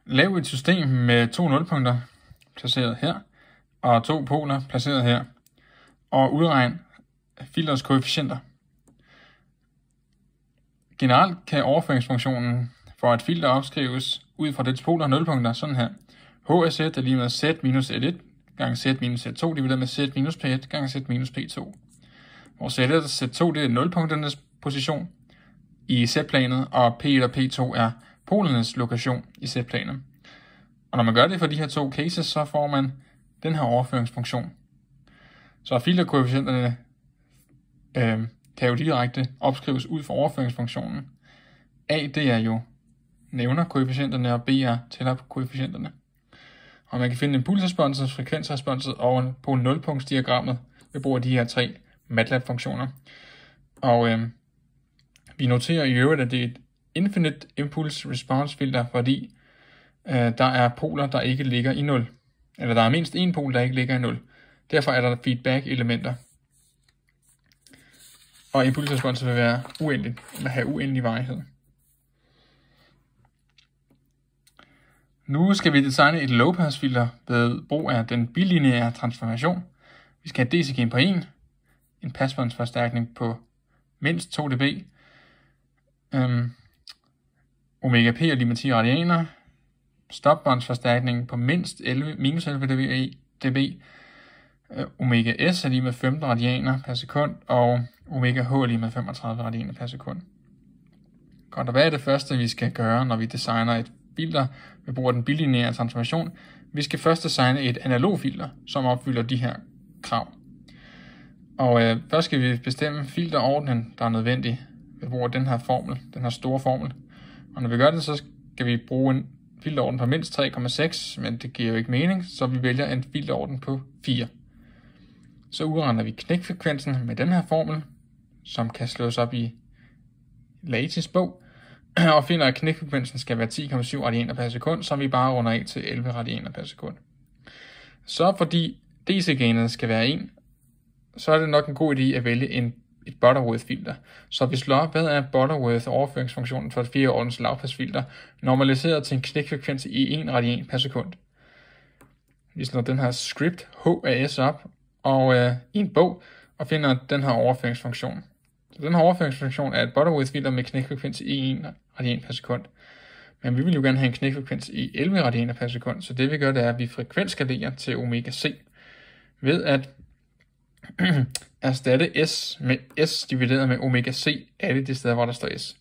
Lav et system med 2 nulpunkter placeret her, og 2 poler placeret her, og udregn filters koefficienter. Generelt kan overføringsfunktionen for et filter opskrives ud fra dets poler og nulpunkter sådan her. H af z er lige med z minus z1 gange z minus z2 divideret med z minus p1 gange z minus p2. Hvor z1 og z2 det er nulpunkternes position i z-planet, og p1 og p2 er polernes lokation i z-planet. Og når man gør det for de her to cases, så får man den her overføringsfunktion. Så filterkoefficienterne kan jo direkte opskrives ud fra overføringsfunktionen. A, det er jo nævner koefficienterne, og B er tæller på koefficienterne. Og man kan finde impulsresponset, frekvensresponset og på nulpunktsdiagrammet ved brug af de her 3 MATLAB-funktioner. Og vi noterer i øvrigt, at det er et infinite impulse response filter, fordi der er poler, der ikke ligger i 0. Eller der er mindst en pol, der ikke ligger i 0. Derfor er der feedback-elementer. Og impulsresponset vil være uendeligt, vil have uendelig varighed. Nu skal vi designe et low-pass filter ved brug af den bilineære transformation. Vi skal have DC-gain på 1, en passbåndsforstærkning på mindst 2 dB, omega p er lige med 10 radianer, stopbåndsforstærkning på mindst minus 11 dB, omega s er lige med 15 radianer per sekund, og omega h er lige med 35 radianer per sekund. Godt, og hvad er det første, vi skal gøre, når vi designer et filter ved brug af den bilineære transformation? Vi skal først designe et analog filter, som opfylder de her krav. Og først skal vi bestemme filterordnen, der er nødvendig ved brug af den her formel, den her store formel. Og når vi gør det, så skal vi bruge en filterorden på mindst 3,6, men det giver jo ikke mening, så vi vælger en filterorden på 4. Så udregner vi knækfrekvensen med den her formel, som kan slås op i Latis bog, og finder, at knækfrekvensen skal være 10,7 radianer per sekund, som vi bare runder af til 11 radianer per sekund. Så fordi DC-gainet skal være 1, så er det nok en god idé at vælge et Butterworth-filter. Så vi slår op, hvad er Butterworth-overføringsfunktionen for et 4-ordens lavpassfilter, normaliseret til en knækfrekvens i 1 radian per sekund. Vi slår den her script H af S op og i en bog og finder den her overføringsfunktion. Så den her overføringsfunktion er et Butterworth-filter med knækfrekvens i 1 radian per sekund. Men vi vil jo gerne have en knækfrekvens i 11 radianer per sekund, så det vi gør, det er, at vi frekvensskalerer til omega c ved at erstatte S med S divideret med omega c alle de steder, hvor der står S.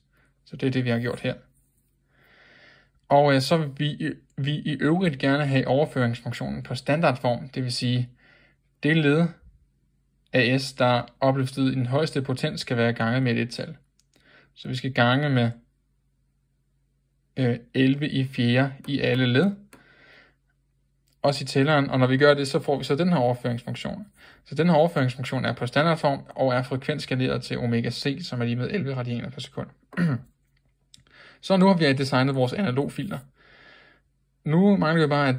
Så det er det, vi har gjort her. Og så vil vi i øvrigt gerne have overføringsfunktionen på standardform, det vil sige, det led af S, der er opløftet i den højeste potens, skal være ganget med et tal. Så vi skal gange med 11 i 4 i alle led, også i tælleren, og når vi gør det, så får vi så den her overføringsfunktion. Så den her overføringsfunktion er på standardform og er frekvensskaleret til omega c, som er lige med 11 radianer per sekund. Så nu har vi designet vores analogfilter. Nu mangler vi bare at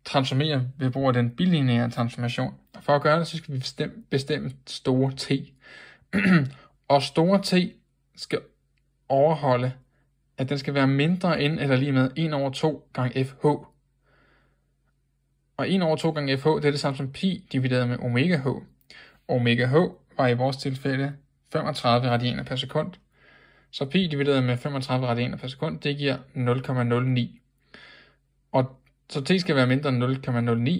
transformere ved brug af den bilineære transformation. For at gøre det, så skal vi bestemme store T. Og store T skal overholde, at den skal være mindre end eller lige med 1 over 2 gange FH. Og 1 over 2 gange FH, det er det samme som pi divideret med omega H. Omega H var i vores tilfælde 35 radianer per sekund. Så pi divideret med 35 radianer per sekund, det giver 0,09. Og så t skal være mindre end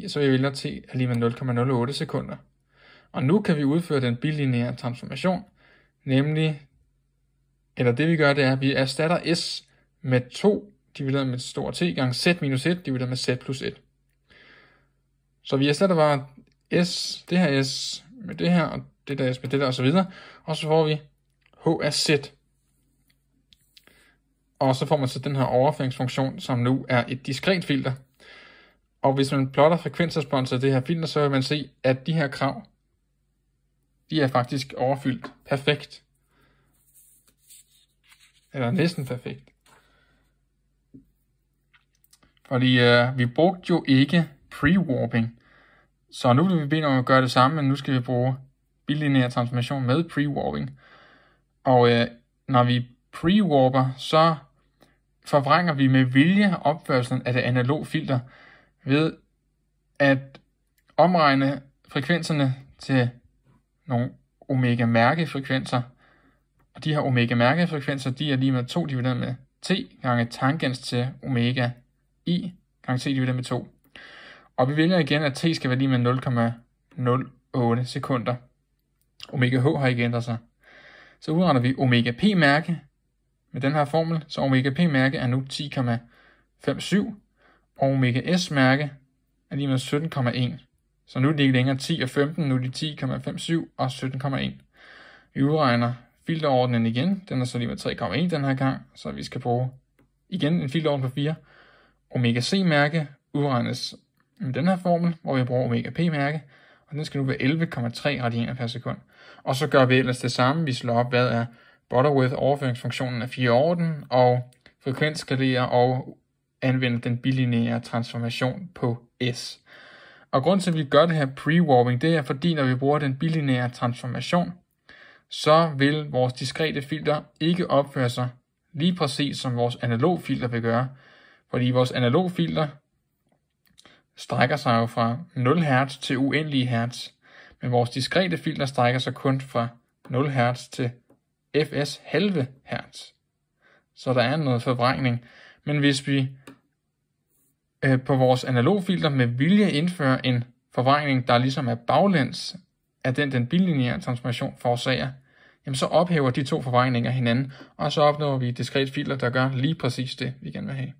0,09, så vi vælger t er lige med 0,08 sekunder. Og nu kan vi udføre den bilineære transformation, nemlig, eller det vi gør, det er, at vi erstatter s med 2 divideret med stor t gange z minus 1 divideret med z plus 1. Så vi erstatter bare s, det her s med det her, og det der s med det der, og så videre. Og så får vi h af z. Og så får man så den her overføringsfunktion, som nu er et diskret filter. Og hvis man plotter frekvensresponsen af det her filter, så vil man se, at de her krav, de er faktisk overfyldt perfekt. Eller næsten perfekt. Fordi vi brugte jo ikke pre-warping. Så nu vil vi bede om at gøre det samme, men nu skal vi bruge bilineær transformation med pre-warping. Og når vi pre-warper, så forvrænger vi med vilje opførelsen af det analog filter ved at omregne frekvenserne til nogle omega-mærkefrekvenser. Og de her omega-mærkefrekvenser, de er lige med 2 divideret med t gange tangens til omega i gange t divideret med 2. Og vi vælger igen, at t skal være lige med 0,08 sekunder. Omega h har ikke ændret sig. Så udregner vi omega p-mærke med den her formel, så omega p-mærke er nu 10,57, og omega s-mærke er lige med 17,1. Så nu er det ikke længere 10 og 15, nu er det 10,57 og 17,1. Vi udregner filterordnen igen, den er så lige med 3,1 den her gang, så vi skal bruge igen en filterorden på 4. Omega c-mærke udregnes med den her formel, hvor vi bruger omega p-mærke, og den skal nu være 11,3 radianer per sekund. Og så gør vi ellers det samme, vi slår op, hvad er Butterworth-overføringsfunktionen af 4 orden, og frekvensskalere og anvende den bilineære transformation på S. Og grunden til, at vi gør det her pre-warping, det er fordi, når vi bruger den bilineære transformation, så vil vores diskrete filter ikke opføre sig lige præcis som vores analog filter vil gøre. Fordi vores analog filter strækker sig jo fra 0 Hz til uendelige hertz, men vores diskrete filter strækker sig kun fra 0 Hz til fs halve hertz. Så der er noget forvrængning. Men hvis vi på vores analogfilter med vilje indfører en forvrængning, der ligesom er baglæns af den bilineære transformation forårsager, jamen så ophæver de to forvrængninger hinanden, og så opnår vi et diskret filter, der gør lige præcis det, vi gerne vil have.